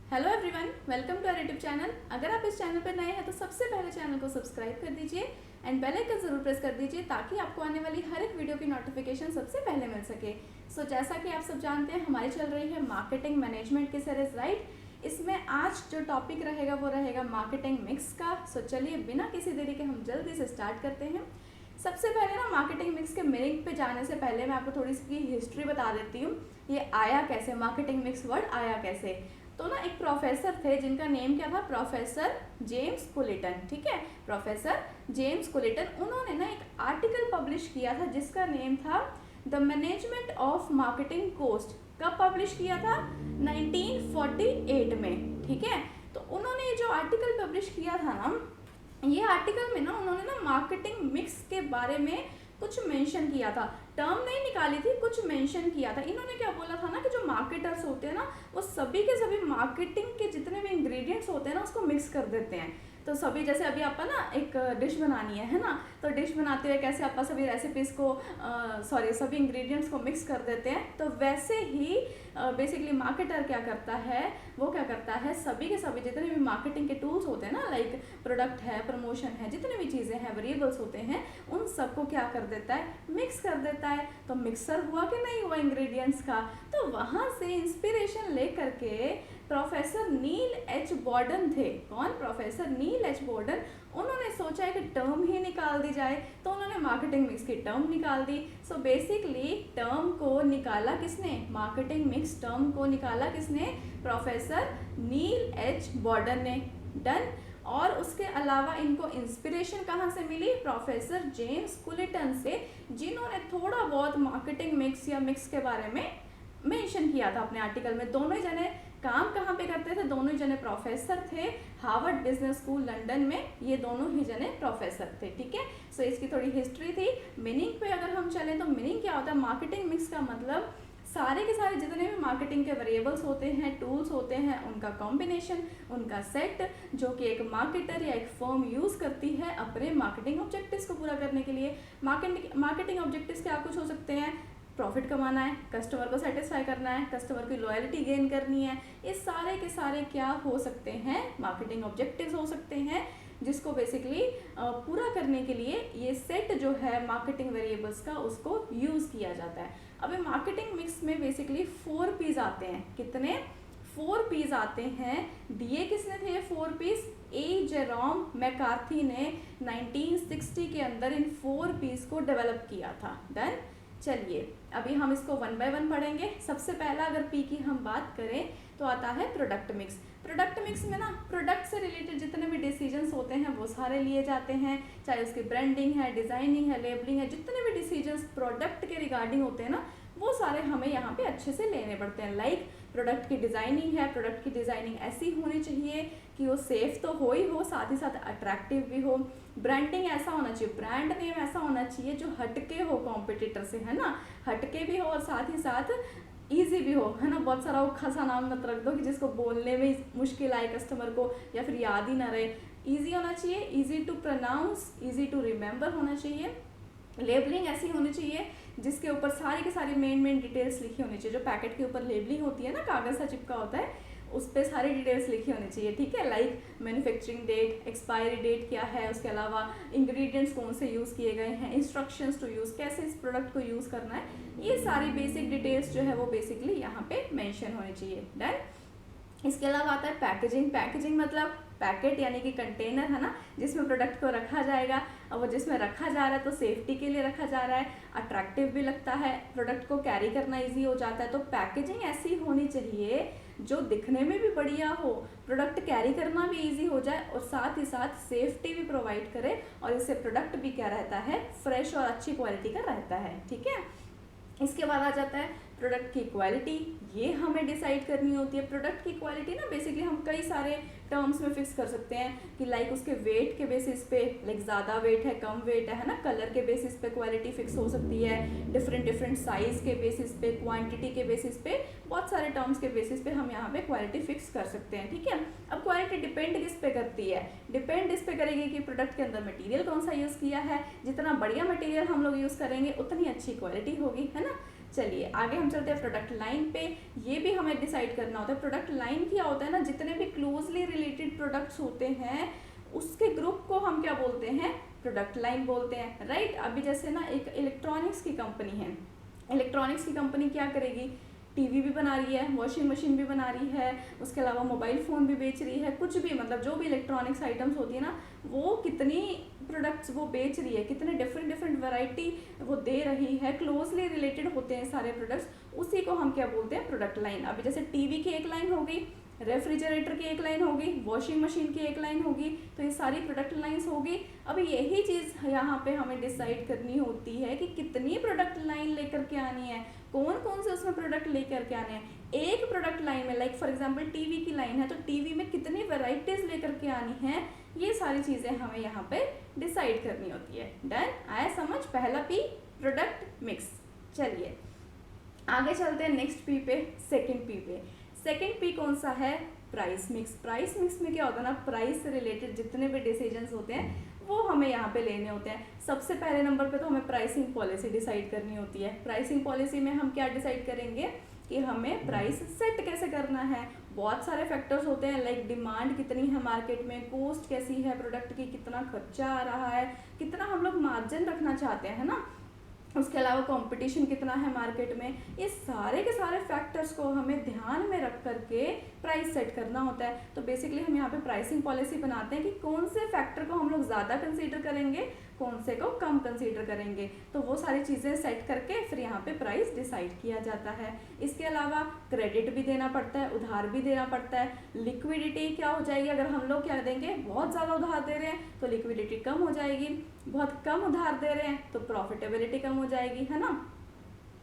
Hello everyone, welcome to our YouTube channel. अगर आप इस चैनल पर नए हैं तो सबसे पहले चैनल को सब्सक्राइब कर दीजिए एंड बेल आइकन जरूर प्रेस कर दीजिए ताकि आपको आने वाली हर एक वीडियो की नोटिफिकेशन सबसे पहले मिल सके। जैसा कि आप सब जानते हैं, हमारी चल रही है मार्केटिंग मैनेजमेंट की सीरीज, राइट। इसमें आज जो टॉपिक रहेगा वो रहेगा मार्केटिंग मिक्स का। चलिए बिना किसी देरी के हम जल्दी से स्टार्ट करते हैं। सबसे पहले ना मार्केटिंग मिक्स के मीनिंग पे जाने से पहले मैं आपको थोड़ी सी हिस्ट्री बता देती हूँ। ये आया कैसे, मार्केटिंग मिक्स वर्ड आया कैसे। तो ना एक प्रोफेसर थे जिनका नेम क्या था, प्रोफेसर जेम्स कुलिटन। ठीक है, प्रोफेसर जेम्स कुलिटन। उन्होंने ना एक आर्टिकल पब्लिश किया था जिसका नेम था the management of marketing cost. कब पब्लिश किया था? 1948 में। ठीक है, तो उन्होंने जो आर्टिकल पब्लिश किया था ना, ये आर्टिकल में ना उन्होंने ना मार्केटिंग मिक्स के बारे में कुछ मेंशन किया था। टर्म नहीं निकाली थी, कुछ मेंशन किया था। इन्होंने क्या बोला था ना कि जो मार्केटर्स होते हैं ना, वो सभी के सभी मार्केटिंग के जितने भी इंग्रेडिएंट्स होते हैं ना उसको मिक्स कर देते हैं। तो सभी, जैसे अभी आपका ना एक डिश बनानी है ना, तो डिश बनाते हुए कैसे आपका सभी रेसिपीज़ को सभी इंग्रेडिएंट्स को मिक्स कर देते हैं, तो वैसे ही बेसिकली मार्केटर क्या करता है, वो क्या करता है, सभी के सभी जितने भी मार्केटिंग के टूल्स होते हैं ना, लाइक प्रोडक्ट है, प्रमोशन है, जितने भी चीज़ें हैं, वेरिएबल्स होते हैं, उन सबको क्या कर देता है, मिक्स कर देता है। तो मिक्सर हुआ कि नहीं हुआ इंग्रेडिएंट्स का। तो वहाँ से इंस्पिरेशन लेकर के प्रोफेसर नील एच बॉर्डन थे। कौन? प्रोफेसर नील एच बॉर्डन। उन्होंने सोचा है कि टर्म ही निकाल दी जाए, तो उन्होंने मार्केटिंग मिक्स की टर्म निकाल दी। बेसिकली टर्म को निकाला किसने? मार्केटिंग मिक्स टर्म को निकाला किसने? प्रोफेसर नील एच बॉर्डन ने। डन। और उसके अलावा इनको इंस्पिरेशन कहाँ से मिली? प्रोफेसर जेम्स कुलिटन से, जिन्होंने थोड़ा बहुत मार्केटिंग मिक्स या मिक्स के बारे में मेंशन किया था अपने आर्टिकल में। दोनों ही जने काम कहाँ पे करते थे? दोनों ही जने प्रोफेसर थे हार्वर्ड बिजनेस स्कूल लंदन में। ये दोनों ही जने प्रोफेसर थे। ठीक है, इसकी थोड़ी हिस्ट्री थी। मीनिंग पे अगर हम चलें तो मीनिंग क्या होता है? मार्केटिंग मिक्स का मतलब सारे के सारे जितने भी मार्केटिंग के वेरिएबल्स होते हैं, टूल्स होते हैं, उनका कॉम्बिनेशन, उनका सेट, जो कि एक मार्केटर या एक फर्म यूज़ करती है अपने मार्केटिंग ऑब्जेक्टिव्स को पूरा करने के लिए। मार्केटिंग ऑब्जेक्टिव्स क्या कुछ हो सकते हैं? प्रॉफिट कमाना है, कस्टमर को सेटिस्फाई करना है, कस्टमर की लॉयल्टी गेन करनी है। ये सारे के सारे क्या हो सकते हैं? मार्केटिंग ऑब्जेक्टिव्स हो सकते हैं, जिसको बेसिकली पूरा करने के लिए ये सेट जो है मार्केटिंग वेरिएबल्स का, उसको यूज़ किया जाता है। अब मार्केटिंग मिक्स में बेसिकली 4 पीस आते हैं। कितने? 4 पीस आते हैं। दिए किसने थे ये 4 पीस? ए जेरोम मैकार्थी ने 1960 के अंदर इन 4 पीस को डेवलप किया था। डन। चलिए अभी हम इसको वन बाय वन पढ़ेंगे। सबसे पहला अगर पी की हम बात करें तो आता है प्रोडक्ट मिक्स। प्रोडक्ट मिक्स में ना प्रोडक्ट से रिलेटेड जितने भी डिसीजंस होते हैं वो सारे लिए जाते हैं, चाहे उसकी ब्रांडिंग है, डिज़ाइनिंग है, लेबलिंग है, जितने भी डिसीजंस प्रोडक्ट के रिगार्डिंग होते हैं ना, वो सारे हमें यहाँ पे अच्छे से लेने पड़ते हैं। लाइक प्रोडक्ट की डिज़ाइनिंग है, प्रोडक्ट की डिज़ाइनिंग ऐसी होनी चाहिए कि वो सेफ तो हो ही हो, साथ ही साथ अट्रैक्टिव भी हो। ब्रांडिंग ऐसा होना चाहिए, ब्रांड नेम ऐसा होना चाहिए जो हटके हो कॉम्पिटिटर से, है ना, हटके भी हो और साथ ही साथ ईजी भी हो, है ना। बहुत सारा औखा सा नाम मत रख दो कि जिसको बोलने में मुश्किल आए कस्टमर को या फिर याद ही ना रहे। ईजी होना चाहिए, easy to pronounce, easy to remember होना चाहिए। लेबलिंग ऐसी होनी चाहिए जिसके ऊपर सारी की सारी मेन डिटेल्स लिखी होनी चाहिए। जो पैकेट के ऊपर लेबलिंग होती है ना, कागज़ सा चिपका होता है, उस पर सारी डिटेल्स लिखी होनी चाहिए। ठीक है, like manufacturing date, expiry date क्या है, उसके अलावा इंग्रेडिएंट्स कौन से यूज़ किए गए हैं, इंस्ट्रक्शंस टू यूज़, कैसे इस प्रोडक्ट को यूज़ करना है, ये सारी बेसिक डिटेल्स जो है वो बेसिकली यहाँ पे मेंशन होनी चाहिए। डन। इसके अलावा आता है पैकेजिंग। पैकेजिंग मतलब पैकेट यानी कि कंटेनर, है ना, जिसमें प्रोडक्ट को रखा जाएगा। और वो जिसमें रखा जा रहा है तो सेफ्टी के लिए रखा जा रहा है, अट्रैक्टिव भी लगता है, प्रोडक्ट को कैरी करना इजी हो जाता है। तो पैकेजिंग ऐसी होनी चाहिए जो दिखने में भी बढ़िया हो, प्रोडक्ट कैरी करना भी इजी हो जाए और साथ ही साथ सेफ्टी भी प्रोवाइड करे, और इससे प्रोडक्ट भी क्या रहता है? फ्रेश और अच्छी क्वालिटी का रहता है। ठीक है, इसके बाद आ जाता है प्रोडक्ट की क्वालिटी। ये हमें डिसाइड करनी होती है। प्रोडक्ट की क्वालिटी ना बेसिकली हम कई सारे टर्म्स में फिक्स कर सकते हैं कि लाइक उसके वेट के बेसिस पे, लाइक ज़्यादा वेट है, कम वेट है ना, कलर के बेसिस पे क्वालिटी फिक्स हो सकती है, डिफरेंट साइज़ के बेसिस पे, क्वांटिटी के बेसिस पे, बहुत सारे टर्म्स के बेसिस पे हम यहाँ पे क्वालिटी फिक्स कर सकते हैं। ठीक है, अब क्वालिटी डिपेंड किस पे करती है? डिपेंड इस पे करेगी कि प्रोडक्ट के अंदर मटीरियल कौन सा यूज़ किया है। जितना बढ़िया मटीरियल हम लोग यूज़ करेंगे उतनी अच्छी क्वालिटी होगी, है ना। चलिए आगे हम चलते हैं प्रोडक्ट लाइन पे। ये भी हमें डिसाइड करना होता है। प्रोडक्ट लाइन क्या होता है ना, जितने भी क्लोजली रिलेटेड प्रोडक्ट्स होते हैं उसके ग्रुप को हम क्या बोलते हैं, प्रोडक्ट लाइन बोलते हैं, राइट। अभी जैसे ना एक इलेक्ट्रॉनिक्स की कंपनी है, इलेक्ट्रॉनिक्स की कंपनी क्या करेगी, टीवी भी बना रही है, वॉशिंग मशीन भी बना रही है, उसके अलावा मोबाइल फ़ोन भी बेच रही है, कुछ भी मतलब जो भी इलेक्ट्रॉनिक्स आइटम्स होती है ना, वो कितनी प्रोडक्ट्स वो बेच रही है, कितने डिफरेंट वैरायटी वो दे रही है, क्लोजली रिलेटेड होते हैं सारे प्रोडक्ट्स, उसी को हम क्या बोलते हैं, प्रोडक्ट लाइन। अभी जैसे टीवी की एक लाइन हो गई, रेफ्रिजरेटर की एक लाइन होगी, वॉशिंग मशीन की एक लाइन होगी, तो ये सारी प्रोडक्ट लाइंस होगी। अभी यही चीज़ यहाँ पे हमें डिसाइड करनी होती है कि कितनी प्रोडक्ट लाइन लेकर के आनी है, कौन कौन से उसमें प्रोडक्ट लेकर के आने हैं। एक प्रोडक्ट लाइन में लाइक फॉर एग्जांपल टीवी की लाइन है तो टीवी में कितनी वैरायटीज लेकर के आनी है, ये सारी चीज़ें हमें यहाँ पे डिसाइड करनी होती है। डन, आया समझ। पहला पी प्रोडक्ट मिक्स। चलिए आगे चलते हैं नेक्स्ट पी पे, सेकेंड पी पे। सेकेंड पी कौन सा है, प्राइस मिक्स। प्राइस मिक्स में क्या होता है ना, प्राइस से रिलेटेड जितने भी डिसीजंस होते हैं वो हमें यहाँ पे लेने होते हैं। सबसे पहले नंबर पे तो हमें प्राइसिंग पॉलिसी डिसाइड करनी होती है। प्राइसिंग पॉलिसी में हम क्या डिसाइड करेंगे कि हमें प्राइस सेट कैसे करना है। बहुत सारे फैक्टर्स होते हैं लाइक डिमांड कितनी है मार्केट में, कॉस्ट कैसी है प्रोडक्ट की, कितना खर्चा आ रहा है, कितना हम लोग मार्जिन रखना चाहते हैं ना, उसके अलावा कंपटीशन कितना है मार्केट में। ये सारे के सारे फैक्टर्स को हमें ध्यान में रख करके प्राइस सेट करना होता है। तो बेसिकली हम यहाँ पे प्राइसिंग पॉलिसी बनाते हैं कि कौन से फैक्टर को हम लोग ज़्यादा कंसीडर करेंगे, कौन से को कम कंसीडर करेंगे, तो वो सारी चीज़ें सेट करके फिर यहाँ पे प्राइस डिसाइड किया जाता है। इसके अलावा क्रेडिट भी देना पड़ता है, उधार भी देना पड़ता है। लिक्विडिटी क्या हो जाएगी, अगर हम लोग क्या देंगे, बहुत ज़्यादा उधार दे रहे हैं तो लिक्विडिटी कम हो जाएगी, बहुत कम उधार दे रहे हैं तो प्रॉफिटेबिलिटी कम हो जाएगी, है ना।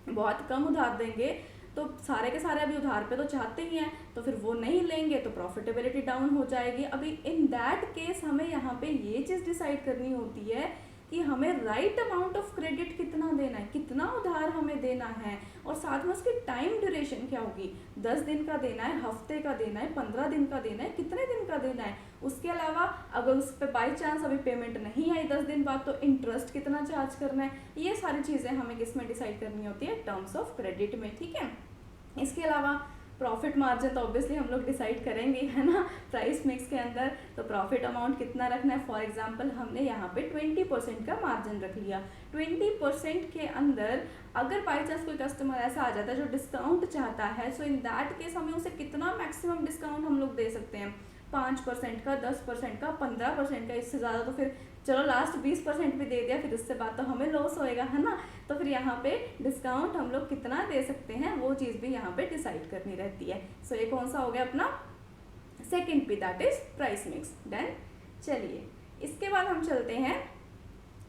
बहुत कम उधार देंगे तो सारे के सारे अभी उधार पे तो चाहते ही हैं, तो फिर वो नहीं लेंगे तो प्रॉफिटेबिलिटी डाउन हो जाएगी। अभी इन दैट केस हमें यहाँ पे ये चीज़ डिसाइड करनी होती है कि हमें राइट अमाउंट ऑफ क्रेडिट कितना देना है, कितना उधार हमें देना है, और साथ में उसकी टाइम ड्यूरेशन क्या होगी, 10 दिन का देना है, हफ्ते का देना है, 15 दिन का देना है, कितने दिन का देना है। उसके अलावा अगर उस पर बाई चांस अभी पेमेंट नहीं आई 10 दिन बाद तो इंटरेस्ट कितना चार्ज करना है। ये सारी चीज़ें हमें किस में डिसाइड करनी होती है, टर्म्स ऑफ क्रेडिट में, ठीक है। इसके अलावा प्रॉफिट मार्जिन तो ऑब्वियसली हम लोग डिसाइड करेंगे, है ना, प्राइस मिक्स के अंदर। तो प्रॉफिट अमाउंट कितना रखना है, फॉर एग्जांपल हमने यहाँ पे 20% का मार्जिन रख लिया। 20% के अंदर अगर बाई चांस कोई कस्टमर ऐसा आ जाता है जो डिस्काउंट चाहता है, सो इन दैट केस हमें उसे कितना मैक्सिमम डिस्काउंट हम लोग दे सकते हैं, 5% का, 10% का, 15% का। इससे ज़्यादा तो फिर चलो लास्ट 20% भी दे दिया, फिर उससे बाद तो हमें लॉस होएगा, है ना। तो फिर यहाँ पे डिस्काउंट हम लोग कितना दे सकते हैं वो चीज़ भी यहाँ पे डिसाइड करनी रहती है। सो ये कौन सा हो गया अपना second P, that is price mix. Done. चलिए इसके बाद हम चलते हैं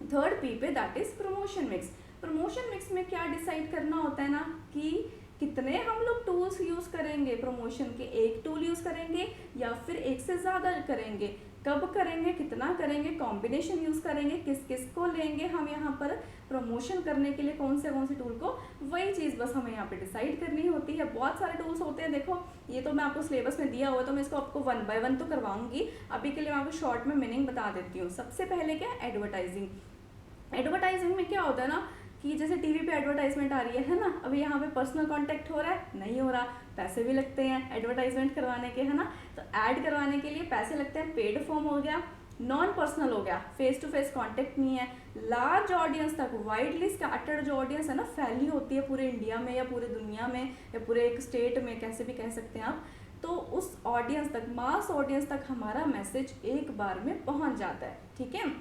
थर्ड पी पे, that is promotion mix. Promotion mix में क्या डिसाइड करना होता है ना कि कितने हम लोग टूल्स यूज़ करेंगे प्रमोशन के, एक टूल यूज़ करेंगे या फिर एक से ज़्यादा करेंगे, कब करेंगे, कितना करेंगे, कॉम्बिनेशन यूज़ करेंगे, किस किस को लेंगे हम यहाँ पर प्रमोशन करने के लिए, कौन से टूल को, वही चीज़ बस हमें यहाँ पे डिसाइड करनी होती है। बहुत सारे टूल्स होते हैं, देखो ये तो मैं आपको सिलेबस में दिया हुआ है तो मैं इसको आपको 1 बाय 1 तो करवाऊंगी। अभी के लिए मैं आपको शॉर्ट में मीनिंग बता देती हूँ। सबसे पहले क्या है, एडवर्टाइजिंग। एडवर्टाइजिंग में क्या होता है ना कि जैसे टीवी पे एडवर्टाइजमेंट आ रही है ना, अभी यहाँ पे पर्सनल कांटेक्ट हो रहा है, नहीं हो रहा, पैसे भी लगते हैं एडवर्टाइजमेंट करवाने के, है ना। तो ऐड करवाने के लिए पैसे लगते हैं, पेड फॉर्म हो गया, नॉन पर्सनल हो गया, फेस टू फेस कांटेक्ट नहीं है, लार्ज ऑडियंस तक, वाइडली स्कैटर्ड जो ऑडियंस है ना, फैली होती है पूरे इंडिया में या पूरे दुनिया में या पूरे एक स्टेट में, कैसे भी कह सकते हैं आप। तो उस ऑडियंस तक, मास ऑडियंस तक हमारा मैसेज एक बार में पहुंच जाता है, ठीक है।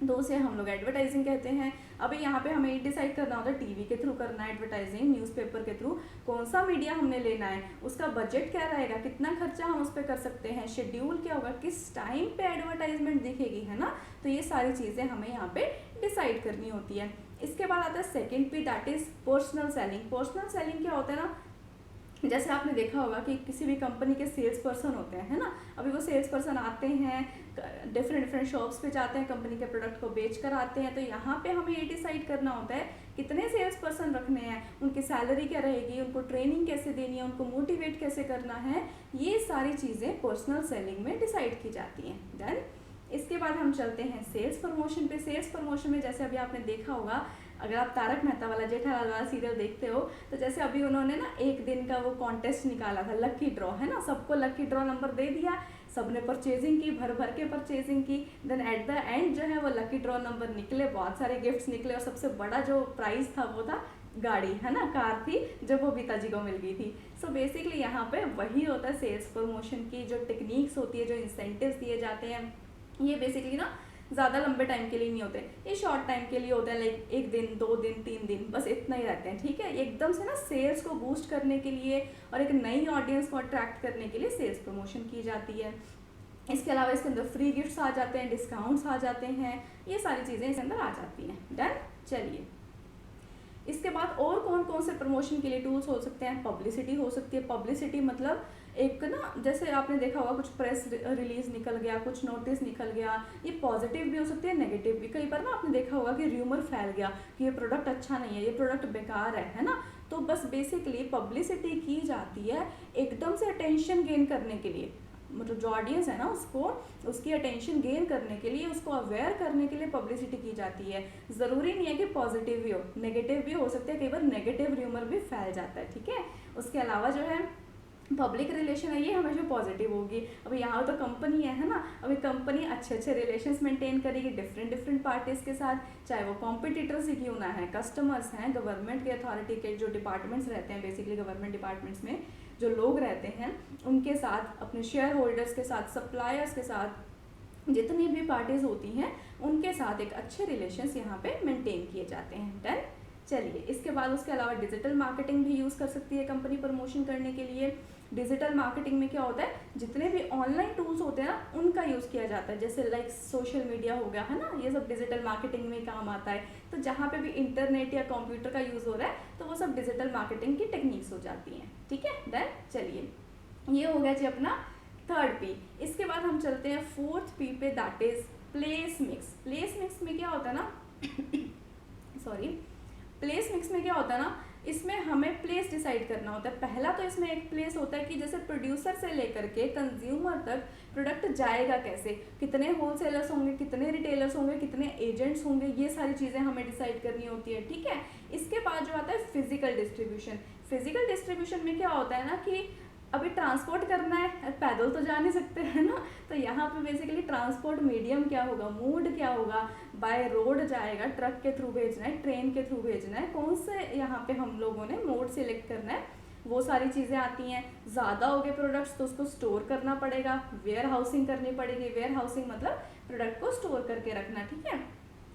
तो उसे हम लोग एडवर्टाइजिंग कहते हैं। अभी यहाँ पे हमें डिसाइड करना होता है टीवी के थ्रू करना है एडवर्टाइजिंग, न्यूज़पेपर के थ्रू, कौन सा मीडिया हमने लेना है, उसका बजट क्या रहेगा, कितना खर्चा हम उस पर कर सकते हैं, शेड्यूल क्या होगा, किस टाइम पे एडवर्टाइजमेंट दिखेगी, है ना। तो ये सारी चीज़ें हमें यहाँ पे डिसाइड करनी होती है। इसके बाद आता है second P, that is personal selling. Personal selling क्या होता है ना, जैसे आपने देखा होगा कि किसी भी कंपनी के सेल्स पर्सन होते हैं, है ना। अभी वो सेल्स पर्सन आते हैं, डिफरेंट शॉप्स पे जाते हैं, कंपनी के प्रोडक्ट को बेच कर आते हैं। तो यहाँ पे हमें ये डिसाइड करना होता है कितने सेल्स पर्सन रखने हैं, उनकी सैलरी क्या रहेगी, उनको ट्रेनिंग कैसे देनी है, उनको मोटिवेट कैसे करना है, ये सारी चीज़ें पर्सनल सेलिंग में डिसाइड की जाती हैं। देन इसके बाद हम चलते हैं सेल्स प्रमोशन पे। सेल्स प्रमोशन में जैसे अभी आपने देखा होगा अगर आप तारक मेहता वाला जेठालाल वाला सीरियल देखते हो तो जैसे अभी उन्होंने ना एक दिन का वो कॉन्टेस्ट निकाला था, लकी ड्रॉ है ना, सबको लकी ड्रॉ नंबर दे दिया, सबने परचेजिंग की, भर भर के परचेजिंग की, देन एट द एंड जो है वो लकी ड्रॉ नंबर निकले, बहुत सारे गिफ्ट्स निकले और सबसे बड़ा जो प्राइस था वो था गाड़ी, है ना, कार थी जो वो गीता जी को मिल गई थी। सो बेसिकली यहाँ पे वही होता है सेल्स प्रमोशन की जो टेक्निक्स होती है, जो इंसेंटिव्स दिए जाते हैं, ये बेसिकली ना ज़्यादा लंबे टाइम के लिए नहीं होते, ये शॉर्ट टाइम के लिए होते हैं, लाइक 1 दिन 2 दिन 3 दिन, बस इतना ही रहते हैं, ठीक है। एकदम से ना सेल्स को बूस्ट करने के लिए और एक नई ऑडियंस को अट्रैक्ट करने के लिए सेल्स प्रमोशन की जाती है। इसके अलावा इसके अंदर फ्री गिफ्ट्स आ जाते हैं, डिस्काउंट्स आ जाते हैं, ये सारी चीज़ें इसके अंदर आ जाती हैं। डन, चलिए इसके बाद और कौन कौन से प्रमोशन के लिए टूल्स हो सकते हैं। पब्लिसिटी हो सकती है। पब्लिसिटी मतलब एक ना, जैसे आपने देखा होगा कुछ प्रेस रिलीज निकल गया, कुछ नोटिस निकल गया, ये पॉजिटिव भी हो सकती है, नेगेटिव भी। कई बार ना आपने देखा होगा कि र्यूमर फैल गया कि ये प्रोडक्ट अच्छा नहीं है, ये प्रोडक्ट बेकार है ना। तो बस बेसिकली पब्लिसिटी की जाती है एकदम से अटेंशन गेन करने के लिए, मतलब जो ऑडियंस है ना उसको, उसकी अटेंशन गेन करने के लिए, उसको अवेयर करने के लिए पब्लिसिटी की जाती है। ज़रूरी नहीं है कि पॉजिटिव भी हो, नेगेटिव भी हो सकते हैं, कई बार नेगेटिव र्यूमर भी फैल जाता है, ठीक है। उसके अलावा जो है पब्लिक रिलेशन है, ये हमेशा पॉजिटिव होगी। अभी यहाँ तो कंपनी है ना, अभी कंपनी अच्छे अच्छे रिलेशंस मेंटेन करेगी डिफरेंट पार्टीज़ के साथ, चाहे वो कॉम्पिटिटर्स ही क्यों ना है, कस्टमर्स हैं, गवर्नमेंट के अथॉरिटी के जो डिपार्टमेंट्स रहते हैं, बेसिकली गवर्नमेंट डिपार्टमेंट्स में जो लोग रहते हैं उनके साथ, अपने शेयर होल्डर्स के साथ, सप्लायर्स के साथ, जितनी भी पार्टीज़ होती हैं उनके साथ एक अच्छे रिलेशंस यहाँ पे मेंटेन किए जाते हैं। डन, चलिए इसके बाद उसके अलावा डिजिटल मार्केटिंग भी यूज़ कर सकती है कंपनी प्रमोशन करने के लिए। डिजिटल मार्केटिंग में क्या होता है, जितने भी ऑनलाइन टूल्स होते हैं ना उनका यूज़ किया जाता है, जैसे लाइक सोशल मीडिया हो गया, है ना, ये सब डिजिटल मार्केटिंग में काम आता है। तो जहाँ पे भी इंटरनेट या कंप्यूटर का यूज़ हो रहा है तो वो सब डिजिटल मार्केटिंग की टेक्निक्स हो जाती हैं, ठीक है। डन, चलिए ये हो गया जी अपना थर्ड पी। इसके बाद हम चलते हैं फोर्थ पी पे, that is place mix. Place mix में क्या होता है ना सॉरी, प्लेस मिक्स में क्या होता है ना, इसमें हमें प्लेस डिसाइड करना होता है। पहला तो इसमें एक प्लेस होता है कि जैसे प्रोड्यूसर से लेकर के कंज्यूमर तक प्रोडक्ट जाएगा कैसे, कितने होलसेलर्स होंगे, कितने रिटेलर्स होंगे, कितने एजेंट्स होंगे, ये सारी चीज़ें हमें डिसाइड करनी होती है, ठीक है। इसके बाद जो आता है फिजिकल डिस्ट्रीब्यूशन। फिजिकल डिस्ट्रीब्यूशन में क्या होता है ना कि अभी ट्रांसपोर्ट करना है, पैदल तो जा नहीं सकते हैं ना, तो यहाँ पे बेसिकली ट्रांसपोर्ट मीडियम क्या होगा, मोड क्या होगा, बाय रोड जाएगा, ट्रक के थ्रू भेजना है, ट्रेन के थ्रू भेजना है, कौन से यहाँ पे हम लोगों ने मोड सिलेक्ट करना है, वो सारी चीज़ें आती हैं। ज़्यादा हो गए प्रोडक्ट्स तो उसको स्टोर करना पड़ेगा, वेयर हाउसिंग करनी पड़ेगी। वेयर हाउसिंग मतलब प्रोडक्ट को स्टोर करके रखना, ठीक है।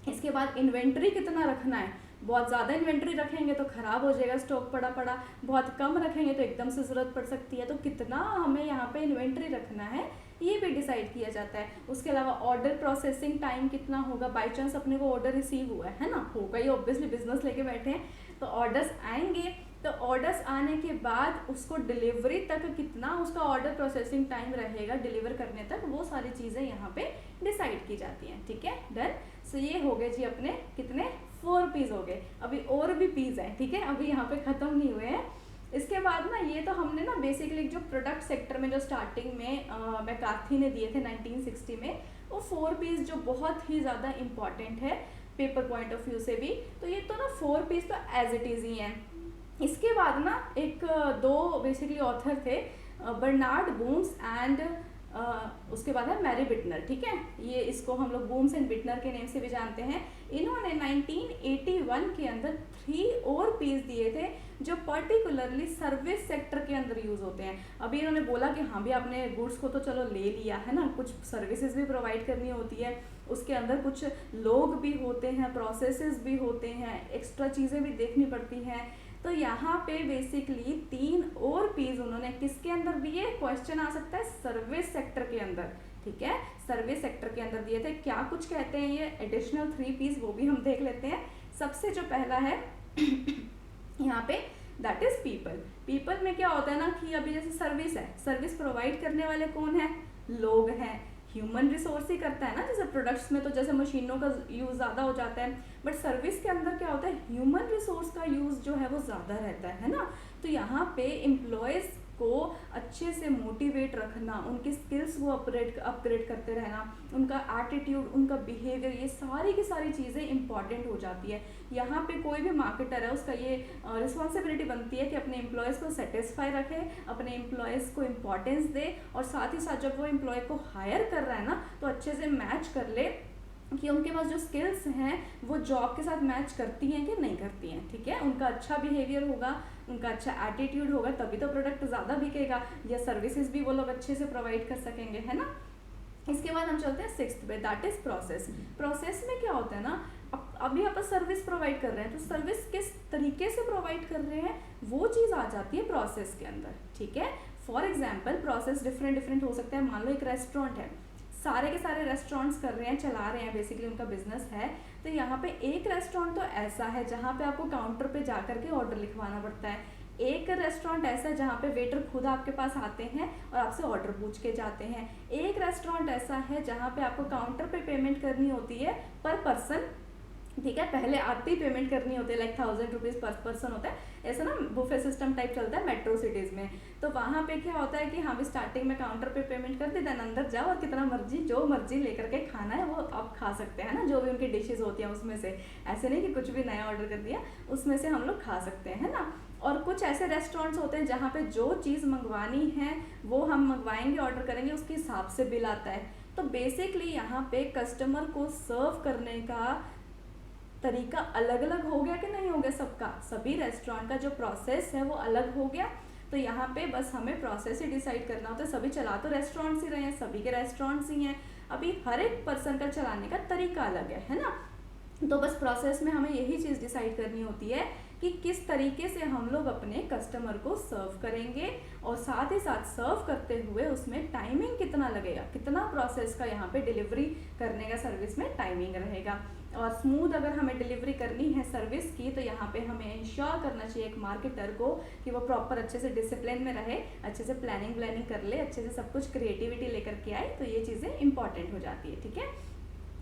इसके बाद इन्वेंट्री कितना रखना है, बहुत ज़्यादा इन्वेंट्री रखेंगे तो ख़राब हो जाएगा स्टॉक पड़ा पड़ा, बहुत कम रखेंगे तो एकदम से ज़रूरत पड़ सकती है, तो कितना हमें यहाँ पे इन्वेंट्री रखना है ये भी डिसाइड किया जाता है। उसके अलावा ऑर्डर प्रोसेसिंग टाइम कितना होगा, बाई चांस अपने को ऑर्डर रिसीव हुआ है ना, होगा ही ऑब्वियसली, बिजनेस लेके बैठे हैं तो ऑर्डर्स आएंगे, तो ऑर्डर्स आने के बाद उसको डिलीवरी तक कितना उसका ऑर्डर प्रोसेसिंग टाइम रहेगा डिलीवर करने तक, वो सारी चीज़ें यहाँ पे डिसाइड की जाती हैं, ठीक है। डन, सो ये हो गए जी अपने कितने 4 पीस हो गए। अभी और भी पीस हैं, ठीक है, अभी यहाँ पे ख़त्म नहीं हुए हैं। इसके बाद ना ये तो हमने ना बेसिकली जो प्रोडक्ट सेक्टर में जो स्टार्टिंग में मैकार्थी ने दिए थे 1960 में, वो 4 पीस जो बहुत ही ज़्यादा इम्पॉर्टेंट है पेपर पॉइंट ऑफ व्यू से भी, तो ये तो ना 4 पीस तो एज इट इज़ ही हैं। इसके बाद ना एक 2 बेसिकली ऑथर थे, बर्नार्ड बूम्स एंड उसके बाद है मैरी बिटनर, ठीक है, ये इसको हम लोग बूम्स एंड बिटनर के नेम से भी जानते हैं। इन्होंने 1981 के अंदर 3 और पीस दिए थे जो पर्टिकुलरली सर्विस सेक्टर के अंदर यूज़ होते हैं। अभी इन्होंने बोला कि हाँ भी आपने गुड्स को तो चलो ले लिया है ना, कुछ सर्विसेज भी प्रोवाइड करनी होती है, उसके अंदर कुछ लोग भी होते हैं, प्रोसेसेस भी होते हैं, एक्स्ट्रा चीज़ें भी देखनी पड़ती हैं। तो यहाँ पे बेसिकली 3 और पीस उन्होंने किसके अंदर दिए, क्वेश्चन आ सकता है सर्विस सेक्टर के अंदर, ठीक है, सर्विस सेक्टर के अंदर दिए थे। क्या कुछ कहते हैं ये एडिशनल 3 पीस, वो भी हम देख लेते हैं। सबसे जो पहला है यहाँ पे दैट इज पीपल। पीपल में क्या होता है ना कि अभी जैसे सर्विस है, सर्विस प्रोवाइड करने वाले कौन है, लोग हैं, ह्यूमन रिसोर्स ही करता है ना, जैसे प्रोडक्ट्स में तो जैसे मशीनों का यूज़ ज़्यादा हो जाता है, बट सर्विस के अंदर क्या होता है, ह्यूमन रिसोर्स का यूज़ जो है वो ज़्यादा रहता है ना। तो यहाँ पे एम्प्लॉयज़ को अच्छे से मोटिवेट रखना, उनकी स्किल्स को अपग्रेड करते रहना, उनका एटीट्यूड, उनका बिहेवियर, ये सारी की सारी चीज़ें इंपॉर्टेंट हो जाती है। यहाँ पे कोई भी मार्केटर है उसका ये रिस्पॉन्सिबिलिटी बनती है कि अपने एम्प्लॉयज़ को सेटिस्फाई रखे, अपने एम्प्लॉयज़ को इम्पोर्टेंस दे, और साथ ही साथ जब वो एम्प्लॉय को हायर कर रहा है ना तो अच्छे से मैच कर ले कि उनके पास जो स्किल्स हैं वो जॉब के साथ मैच करती हैं कि नहीं करती हैं। ठीक है, उनका अच्छा बिहेवियर होगा, उनका अच्छा एटीट्यूड होगा, तभी तो प्रोडक्ट ज़्यादा बिकेगा या सर्विसेज भी वो लोग अच्छे से प्रोवाइड कर सकेंगे, है ना। इसके बाद हम चलते हैं 6th पे, दैट इज प्रोसेस। प्रोसेस में क्या होता है ना, अभी आप सर्विस प्रोवाइड कर रहे हैं तो सर्विस किस तरीके से प्रोवाइड कर रहे हैं वो चीज़ आ जाती है प्रोसेस के अंदर। ठीक है, फॉर एग्जाम्पल प्रोसेस डिफरेंट हो सकता है। मान लो एक रेस्टोरेंट है, सारे के सारे रेस्टोरेंट्स कर रहे हैं, चला रहे हैं, बेसिकली उनका बिजनेस है। तो यहाँ पे एक रेस्टोरेंट तो ऐसा है जहाँ पे आपको काउंटर पे जा करके ऑर्डर लिखवाना पड़ता है, एक रेस्टोरेंट ऐसा है जहाँ पे वेटर खुद आपके पास आते हैं और आपसे ऑर्डर पूछ के जाते हैं, एक रेस्टोरेंट ऐसा है जहाँ पे आपको काउंटर पे पेमेंट करनी होती है पर पर्सन। ठीक है, पहले आते ही पेमेंट करनी होती है, लाइक 1000 रुपीज़ पर पर्सन होता है, ऐसा ना बुफे सिस्टम टाइप चलता है मेट्रो सिटीज़ में। तो वहाँ पे क्या होता है कि हाँ भी स्टार्टिंग में काउंटर पे पेमेंट कर दी, देन अंदर जाओ और कितना मर्जी जो मर्जी लेकर के खाना है वो आप खा सकते हैं ना, जो भी उनकी डिशेज होती हैं उसमें से। ऐसे नहीं कि कुछ भी नया ऑर्डर कर दिया, उसमें से हम लोग खा सकते हैं, है ना। और कुछ ऐसे रेस्टोरेंट्स होते हैं जहाँ पे जो चीज़ मंगवानी है वो हम मंगवाएंगे, ऑर्डर करेंगे, उसके हिसाब से बिल आता है। तो बेसिकली यहाँ पे कस्टमर को सर्व करने का तरीका अलग अलग हो गया कि नहीं हो गया सबका, सभी रेस्टोरेंट का जो प्रोसेस है वो अलग हो गया। तो यहाँ पे बस हमें प्रोसेस ही डिसाइड करना होता है। सभी चला तो रेस्टोरेंट्स ही रहे हैं, सभी के रेस्टोरेंट्स ही हैं, अभी हर एक पर्सन का चलाने का तरीका अलग है ना। तो बस प्रोसेस में हमें यही चीज़ डिसाइड करनी होती है कि किस तरीके से हम लोग अपने कस्टमर को सर्व करेंगे, और साथ ही साथ सर्व करते हुए उसमें टाइमिंग कितना लगेगा, कितना प्रोसेस का यहाँ पे डिलीवरी करने का सर्विस में टाइमिंग रहेगा। और स्मूथ अगर हमें डिलीवरी करनी है सर्विस की तो यहाँ पे हमें इंश्योर करना चाहिए एक मार्केटर को कि वो प्रॉपर अच्छे से डिसिप्लिन में रहे, अच्छे से प्लानिंग कर ले, अच्छे से सब कुछ क्रिएटिविटी लेकर के आए। तो ये चीज़ें इंपॉर्टेंट हो जाती है। ठीक है,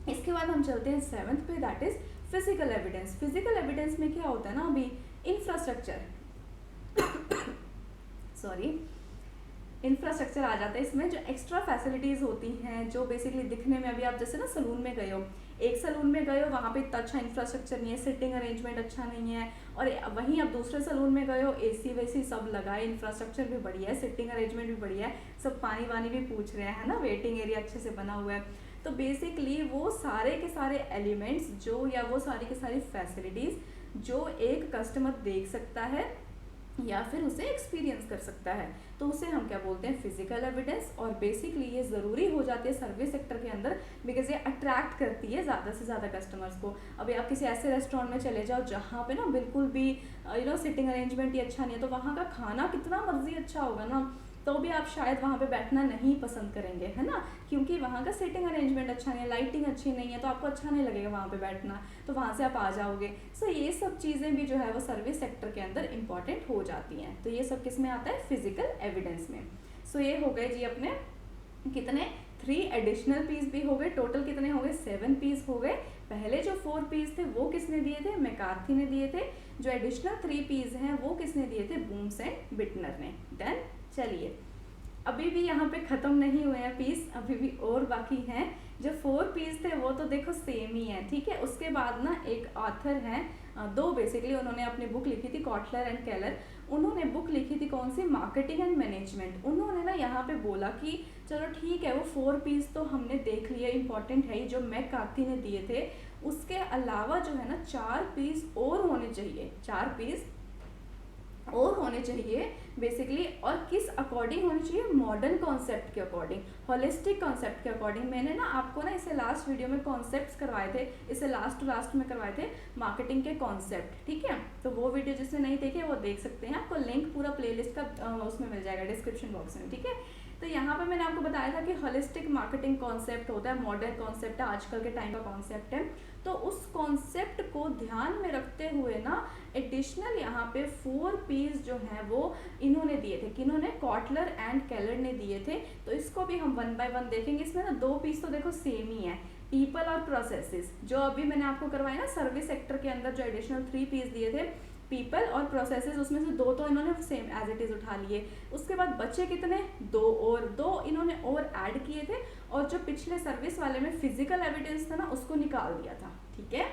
इसके बाद हम चलते हैं 7th पे, that is physical evidence. Physical evidence में क्या होता है ना, अभी इंफ्रास्ट्रक्चर इंफ्रास्ट्रक्चर आ जाता है इसमें, जो एक्स्ट्रा फैसिलिटीज़ होती हैं, जो बेसिकली दिखने में, अभी आप जैसे ना सलून में गए हो, एक सलून में गए हो वहाँ पे इतना अच्छा इंफ्रास्ट्रक्चर नहीं है, सिटिंग अरेंजमेंट अच्छा नहीं है, और वहीं आप दूसरे सलून में गए हो एसी वेसी सब लगा है, इंफ्रास्ट्रक्चर भी बढ़िया है, सिटिंग अरेंजमेंट भी बढ़िया है, सब पानी वानी भी पूछ रहे हैं ना, वेटिंग एरिया अच्छे से बना हुआ है। तो बेसिकली वो सारे के सारे एलिमेंट्स जो, या वो सारी की सारी फैसिलिटीज़ जो एक कस्टमर देख सकता है या फिर उसे एक्सपीरियंस कर सकता है, तो उसे हम क्या बोलते हैं, फिजिकल एविडेंस। और बेसिकली ये ज़रूरी हो जाती है सर्विस सेक्टर के अंदर, बिकॉज ये अट्रैक्ट करती है ज़्यादा से ज़्यादा कस्टमर्स को। अभी आप किसी ऐसे रेस्टोरेंट में चले जाओ जहाँ पे ना बिल्कुल भी सिटिंग अरेंजमेंट ही अच्छा नहीं है, तो वहाँ का खाना कितना मर्जी अच्छा होगा ना, तो भी आप शायद वहाँ पे बैठना नहीं पसंद करेंगे, है ना, क्योंकि वहाँ का सिटिंग अरेंजमेंट अच्छा नहीं है, लाइटिंग अच्छी नहीं है, तो आपको अच्छा नहीं लगेगा वहाँ पे बैठना, तो वहाँ से आप आ जाओगे। सो ये सब चीज़ें भी जो है वो सर्विस सेक्टर के अंदर इंपॉर्टेंट हो जाती हैं। तो ये सब किस में आता है, फिजिकल एविडेंस में। सो ये हो गए जी अपने कितने, 3 एडिशनल पीस भी हो गए, टोटल कितने हो गए, 7 पीस हो गए। पहले जो 4 पीस थे वो किसने दिए थे, मैकार्थी ने दिए थे। जो एडिशनल 3 पीस हैं वो किसने दिए थे, बूम्स एंड बिटनर ने। डन। चलिए, अभी भी यहाँ पे ख़त्म नहीं हुए हैं पीस, अभी भी और बाकी हैं। जो 4 पीस थे वो तो देखो सेम ही है, ठीक है। उसके बाद ना एक ऑथर हैं, 2 बेसिकली, उन्होंने अपनी बुक लिखी थी, कॉटलर एंड केलर। उन्होंने बुक लिखी थी कौन सी, मार्केटिंग एंड मैनेजमेंट। उन्होंने ना यहाँ पे बोला कि चलो ठीक है, वो 4 पीस तो हमने देख लिया, इंपॉर्टेंट है, जो मैकार्थी ने दिए थे। उसके अलावा जो है ना 4 पीस और होने चाहिए, 4 पीस और होने चाहिए बेसिकली। और किस अकॉर्डिंग होनी चाहिए, मॉडर्न कॉन्सेप्ट के अकॉर्डिंग, होलिस्टिक कॉन्सेप्ट के अकॉर्डिंग। मैंने ना आपको ना इसे लास्ट वीडियो में कॉन्सेप्ट्स करवाए थे, इसे लास्ट में करवाए थे मार्केटिंग के कॉन्सेप्ट, ठीक है। तो वो वीडियो जिसने नहीं देखे वो देख सकते हैं, आपको लिंक पूरा प्लेलिस्ट का उसमें मिल जाएगा डिस्क्रिप्शन बॉक्स में, ठीक है। तो यहाँ पे मैंने आपको बताया था कि होलिस्टिक मार्केटिंग कॉन्सेप्ट होता है, मॉडर्न कॉन्सेप्ट है, आजकल के टाइम का कॉन्सेप्ट है। तो उस कॉन्सेप्ट को ध्यान में रखते हुए ना एडिशनल यहाँ पे 4 पीस जो हैं वो इन्होंने दिए थे, किन्होंने, कॉटलर एंड केलर ने दिए थे। तो इसको भी हम 1 बाय 1 देखेंगे। इसमें ना 2 पीस तो देखो सेम ही है, पीपल और प्रोसेसेस। जो अभी मैंने आपको करवाया ना सर्विस सेक्टर के अंदर जो एडिशनल 3 पीस दिए थे, पीपल और प्रोसेसेस, उसमें से 2 तो इन्होंने सेम एज इट इज़ उठा लिए। उसके बाद बचे कितने, 2 इन्होंने और ऐड किए थे, और जो पिछले सर्विस वाले में फिजिकल एविडेंस था ना उसको निकाल दिया था। ठीक है,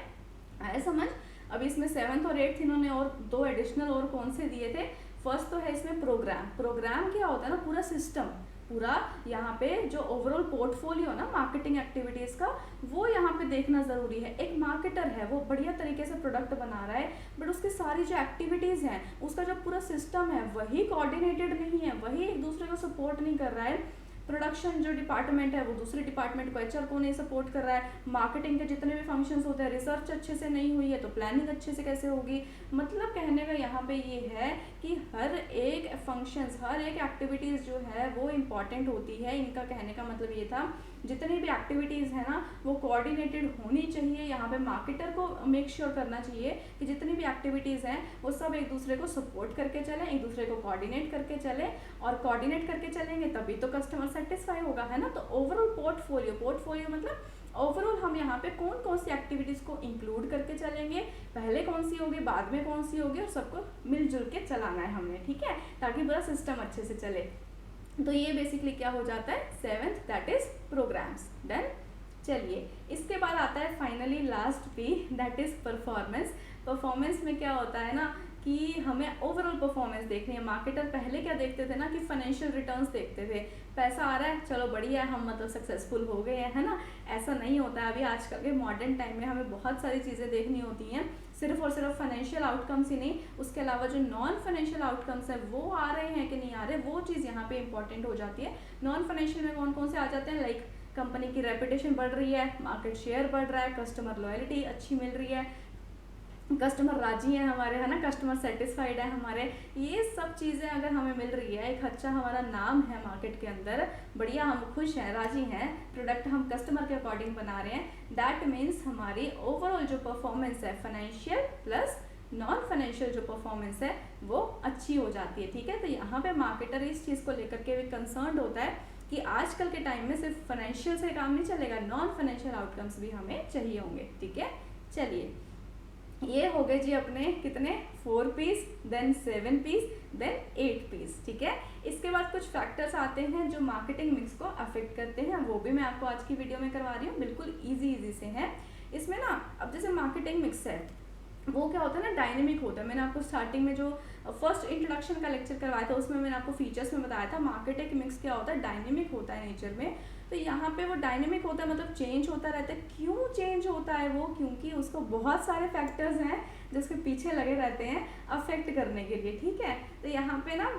आया समझ। अब इसमें 7th और 8th इन्होंने और 2 एडिशनल और कौन से दिए थे। फर्स्ट तो है इसमें प्रोग्राम। प्रोग्राम क्या होता है ना, पूरा सिस्टम, पूरा यहाँ पे जो ओवरऑल पोर्टफोलियो ना मार्केटिंग एक्टिविटीज़ का, वो यहाँ पे देखना ज़रूरी है। एक मार्केटर है, वो बढ़िया तरीके से प्रोडक्ट बना रहा है, बट उसकी सारी जो एक्टिविटीज़ हैं, उसका जो पूरा सिस्टम है वही कोऑर्डिनेटेड नहीं है, वही एक दूसरे को सपोर्ट नहीं कर रहा है। प्रोडक्शन जो डिपार्टमेंट है वो दूसरे डिपार्टमेंट को, एचआर को नहीं सपोर्ट कर रहा है। मार्केटिंग के जितने भी फंक्शंस होते हैं, रिसर्च अच्छे से नहीं हुई है तो प्लानिंग अच्छे से कैसे होगी। मतलब कहने का यहाँ पे ये है कि हर एक फंक्शंस, हर एक एक्टिविटीज़ जो है वो इम्पॉर्टेंट होती है। इनका कहने का मतलब ये था जितनी भी एक्टिविटीज़ है ना वो कोऑर्डिनेटेड होनी चाहिए। यहाँ पे मार्केटर को मेक श्योर करना चाहिए कि जितनी भी एक्टिविटीज़ हैं वो सब एक दूसरे को सपोर्ट करके चलें, एक दूसरे को कोऑर्डिनेट करके चलें, और कोऑर्डिनेट करके चलेंगे तभी तो कस्टमर सेटिस्फाई होगा, है ना। तो ओवरऑल पोर्टफोलियो मतलब ओवरऑल हम यहाँ पे कौन कौन सी एक्टिविटीज़ को इंक्लूड करके चलेंगे, पहले कौन सी होगी, बाद में कौन सी होगी, और सबको मिलजुल के चलाना है हमने। ठीक है, ताकि पूरा सिस्टम अच्छे से चले। तो ये बेसिकली क्या हो जाता है, 7th, that is programmes. Done. चलिए, इसके बाद आता है finally last P, that is performance. Performance में क्या होता है ना कि हमें ओवरऑल परफॉर्मेंस देखनी है। मार्केटर पहले क्या देखते थे ना कि फाइनेंशियल रिटर्न्स देखते थे, पैसा आ रहा है चलो बढ़िया है, हम मतलब सक्सेसफुल हो गए हैं, है ना। ऐसा नहीं होता है। अभी आजकल के मॉडर्न टाइम में हमें बहुत सारी चीज़ें देखनी होती हैं, सिर्फ और सिर्फ फाइनेंशियल आउटकम्स ही नहीं, उसके अलावा जो नॉन फाइनेंशियल आउटकम्स है वो आ रहे हैं कि नहीं आ रहे, वो चीज़ यहाँ पे इंपॉर्टेंट हो जाती है। नॉन फाइनेंशियल में कौन कौन से आ जाते हैं, लाइक कंपनी की रेपुटेशन बढ़ रही है, मार्केट शेयर बढ़ रहा है, कस्टमर लॉयल्टी अच्छी मिल रही है, कस्टमर राजी हैं हमारे, है ना, कस्टमर सेटिस्फाइड है हमारे। ये सब चीज़ें अगर हमें मिल रही है, एक अच्छा हमारा नाम है मार्केट के अंदर, बढ़िया हम खुश हैं, राजी हैं, प्रोडक्ट हम कस्टमर के अकॉर्डिंग बना रहे हैं, दैट मीन्स हमारी ओवरऑल जो परफॉर्मेंस है फाइनेंशियल प्लस नॉन फाइनेंशियल जो परफॉर्मेंस है वो अच्छी हो जाती है। ठीक है, तो यहाँ पे मार्केटर इस चीज़ को लेकर के भी कंसर्न होता है कि आजकल के टाइम में सिर्फ फाइनेंशियल से काम नहीं चलेगा, नॉन फाइनेंशियल आउटकम्स भी हमें चाहिए होंगे। ठीक है, चलिए ये हो गए जी अपने कितने 4 piece, then 7 piece, then 8 piece. ठीक है, इसके बाद कुछ फैक्टर्स आते हैं जो मार्केटिंग मिक्स को अफेक्ट करते हैं, वो भी मैं आपको आज की वीडियो में करवा रही हूँ, बिल्कुल इजी से है। इसमें ना अब जैसे मार्केटिंग मिक्स है वो क्या होता है ना, डायनेमिक होता है। मैंने आपको स्टार्टिंग में जो फर्स्ट इंट्रोडक्शन का लेक्चर करवाया था उसमें मैंने आपको फीचर्स में बताया था मार्केटिंग मिक्स क्या होता है, डायनेमिक होता है नेचर में। तो यहाँ पे वो डायनेमिक होता है मतलब चेंज होता रहता है। क्यों चेंज होता है वो, क्योंकि उसको बहुत सारे फैक्टर्स हैं जिसके पीछे लगे रहते हैं अफेक्ट करने के लिए। ठीक है, तो यहाँ पे ना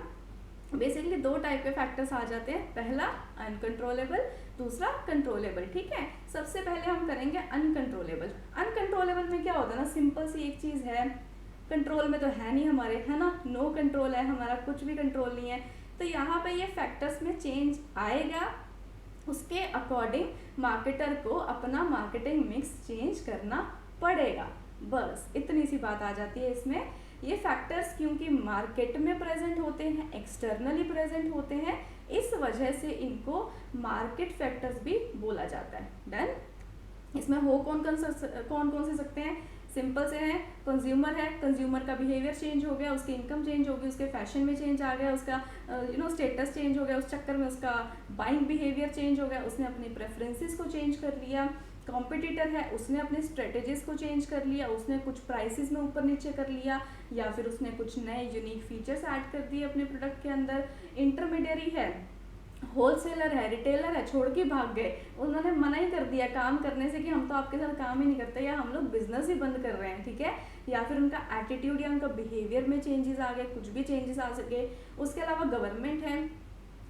बेसिकली 2 टाइप के फैक्टर्स आ जाते हैं, पहला अनकंट्रोलेबल, दूसरा कंट्रोलेबल। ठीक है, सबसे पहले हम करेंगे अनकंट्रोलेबल। अनकंट्रोलेबल में क्या होता है ना, सिंपल सी एक चीज़ है, कंट्रोल में तो है नहीं हमारे, है ना, नो कंट्रोल है हमारा, कुछ भी कंट्रोल नहीं है। तो यहाँ पे ये फैक्टर्स में चेंज आएगा, उसके अकॉर्डिंग मार्केटर को अपना मार्केटिंग मिक्स चेंज करना पड़ेगा। बस इतनी सी बात आ जाती है इसमें। ये फैक्टर्स क्योंकि मार्केट में प्रेजेंट होते हैं, एक्सटर्नली प्रेजेंट होते हैं, इस वजह से इनको मार्केट फैक्टर्स भी बोला जाता है। डन। इसमें हो कौन कौन से सकते हैं, सिंपल से है, कंज्यूमर है, कंज्यूमर का बिहेवियर चेंज हो गया, उसकी इनकम चेंज होगी, उसके फैशन में चेंज आ गया, उसका स्टेटस चेंज हो गया, उस चक्कर में उसका बाइंग बिहेवियर चेंज हो गया, उसने अपनी प्रेफरेंसेस को चेंज कर लिया। कॉम्पिटिटर है, उसने अपने स्ट्रेटेजीज को चेंज कर लिया, उसने कुछ प्राइसेस में ऊपर नीचे कर लिया, या फिर उसने कुछ नए यूनिक फीचर्स ऐड कर दिए अपने प्रोडक्ट के अंदर। इंटरमीडियरी है, होलसेलर है, रिटेलर है, छोड़ के भाग गए, उन्होंने मना ही कर दिया काम करने से कि हम तो आपके साथ काम ही नहीं करते, या हम लोग बिजनेस ही बंद कर रहे हैं। ठीक है, या फिर उनका एटीट्यूड या उनका बिहेवियर में चेंजेस आ गए, कुछ भी चेंजेस आ सके। उसके अलावा गवर्नमेंट है,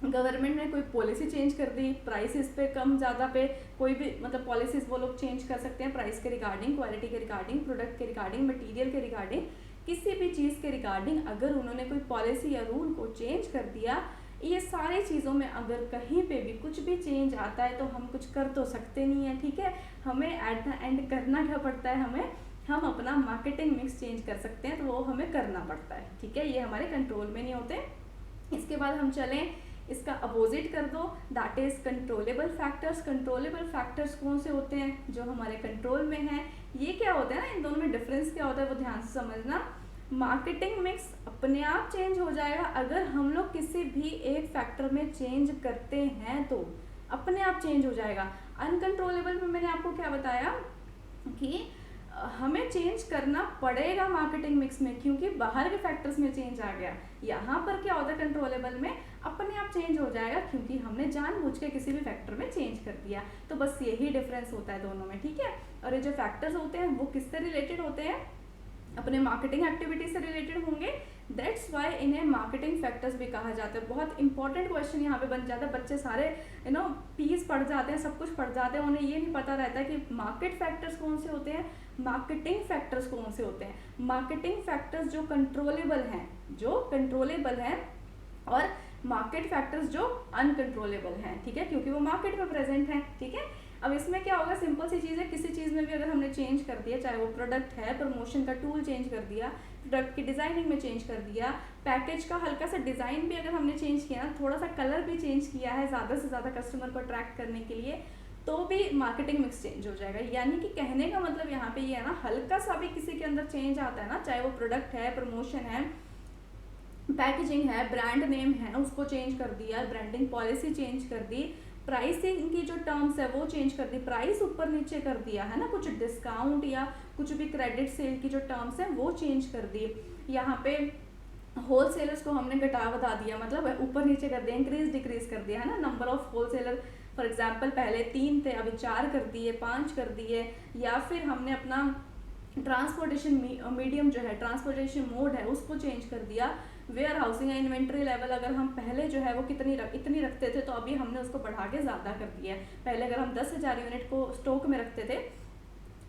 गवर्नमेंट ने कोई पॉलिसी चेंज कर दी, प्राइसेस पे कम ज़्यादा पे कोई भी मतलब पॉलिसीज़ वो लोग चेंज कर सकते हैं, प्राइस के रिगार्डिंग, क्वालिटी के रिगार्डिंग, प्रोडक्ट के रिगार्डिंग, मटेरियल के रिगार्डिंग, किसी भी चीज़ के रिगार्डिंग अगर उन्होंने कोई पॉलिसी या रूल को चेंज कर दिया, ये सारी चीज़ों में अगर कहीं पे भी कुछ भी चेंज आता है तो हम कुछ कर तो सकते नहीं है। ठीक है, हमें एट द एंड करना क्या पड़ता है, हम अपना मार्केटिंग मिक्स चेंज कर सकते हैं, तो वो हमें करना पड़ता है। ठीक है, ये हमारे कंट्रोल में नहीं होते। इसके बाद हम चलें, इसका अपोजिट कर दो, that is controllable factors. Controllable factors कौन से होते हैं, जो हमारे कंट्रोल में हैं। ये क्या होता है ना, इन दोनों में डिफरेंस क्या होता है वो ध्यान से समझना। मार्केटिंग मिक्स अपने आप चेंज हो जाएगा अगर हम लोग किसी भी एक फैक्टर में चेंज करते हैं, तो अपने आप चेंज हो जाएगा। अनकंट्रोलेबल में मैंने आपको क्या बताया कि हमें चेंज करना पड़ेगा मार्केटिंग मिक्स में, क्योंकि बाहर के फैक्टर्स में चेंज आ गया। यहाँ पर क्या होता है, कंट्रोलेबल में अपने आप चेंज हो जाएगा क्योंकि हमने जानबूझ के किसी भी फैक्टर में चेंज कर दिया। तो बस यही डिफरेंस होता है दोनों में, ठीक है। और ये जो फैक्टर्स होते हैं वो किससे रिलेटेड होते हैं, अपने मार्केटिंग एक्टिविटी से रिलेटेड होंगे। दैट्स वाई इन्हें मार्केटिंग फैक्टर्स भी कहा जाता है। बहुत इंपॉर्टेंट क्वेश्चन यहाँ पे बन जाता है, बच्चे सारे पीस पढ़ जाते हैं, सब कुछ पढ़ जाते हैं, उन्हें ये नहीं पता रहता है कि मार्केट फैक्टर्स कौन से होते हैं, मार्केटिंग फैक्टर्स कौन से होते हैं। मार्केटिंग फैक्टर्स जो कंट्रोलेबल हैं और मार्केट फैक्टर्स जो अनकंट्रोलेबल हैं, ठीक है, क्योंकि वो मार्केट में प्रेजेंट हैं, ठीक है। अब इसमें क्या होगा, सिंपल सी चीज़ है, किसी चीज़ में भी अगर हमने चेंज कर दिया, चाहे वो प्रोडक्ट है, प्रमोशन का टूल चेंज कर दिया, प्रोडक्ट की डिज़ाइनिंग में चेंज कर दिया, पैकेज का हल्का सा डिज़ाइन भी अगर हमने चेंज किया, थोड़ा सा कलर भी चेंज किया है ज़्यादा से ज़्यादा कस्टमर को अट्रैक्ट करने के लिए, तो भी मार्केटिंग मिक्स चेंज हो जाएगा। यानी कि कहने का मतलब यहाँ पे ये है ना, हल्का सा भी किसी के अंदर चेंज आता है ना, चाहे वो प्रोडक्ट है, प्रमोशन है, पैकेजिंग है, ब्रांड नेम है, उसको चेंज कर दिया, ब्रांडिंग पॉलिसी चेंज कर दी, प्राइसिंग की जो टर्म्स है वो चेंज कर दी, प्राइस ऊपर नीचे कर दिया है ना, कुछ डिस्काउंट या कुछ भी क्रेडिट सेल की जो टर्म्स है वो चेंज कर दी। यहाँ पे होलसेलर्स को हमने घटा बढ़ा दिया, मतलब ऊपर नीचे कर दिया, इंक्रीज डिक्रीज कर दिया है ना। Number of wholesaler for example पहले 3 थे, अभी 4 कर दिए, 5 कर दिए। या फिर हमने अपना ट्रांसपोर्टेशन मीडियम जो है, ट्रांसपोर्टेशन मोड है, उसको चेंज कर दिया। वेयर हाउसिंग या इन्वेंट्री लेवल अगर हम पहले जो है वो इतनी रखते थे, तो अभी हमने उसको बढ़ा के ज़्यादा कर दिया है। पहले अगर हम 10,000 यूनिट को स्टॉक में रखते थे,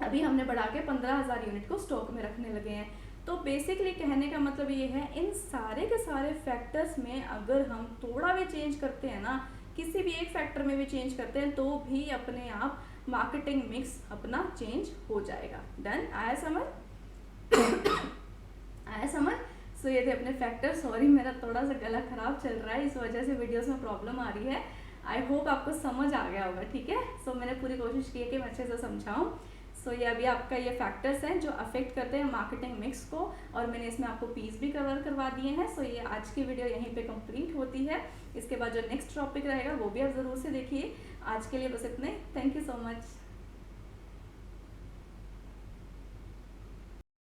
अभी हमने बढ़ा के 15,000 यूनिट को स्टॉक में रखने लगे हैं। तो बेसिकली कहने का मतलब ये है, इन सारे के सारे फैक्टर्स में अगर हम थोड़ा भी चेंज करते हैं ना, किसी भी एक फैक्टर में भी चेंज करते हैं, तो भी अपने आप मार्केटिंग मिक्स अपना चेंज हो जाएगा। डन, आया समझ? आया समझ? सो ये थे अपने फैक्टर। सॉरी मेरा थोड़ा सा गला खराब चल रहा है, इस वजह से वीडियोस में प्रॉब्लम आ रही है। आई होप आपको समझ आ गया होगा, ठीक है। सो मैंने पूरी कोशिश की है कि मैं अच्छे से समझाऊँ। सो ये अभी आपका ये फैक्टर्स हैं जो अफेक्ट करते हैं मार्केटिंग मिक्स को, और मैंने इसमें आपको पीस भी कवर करवा दिए हैं। सो ये आज की वीडियो यहीं पे कंप्लीट होती है। इसके बाद जो नेक्स्ट टॉपिक रहेगा वो भी आप ज़रूर से देखिए। आज के लिए बस इतना ही। Thank you so much.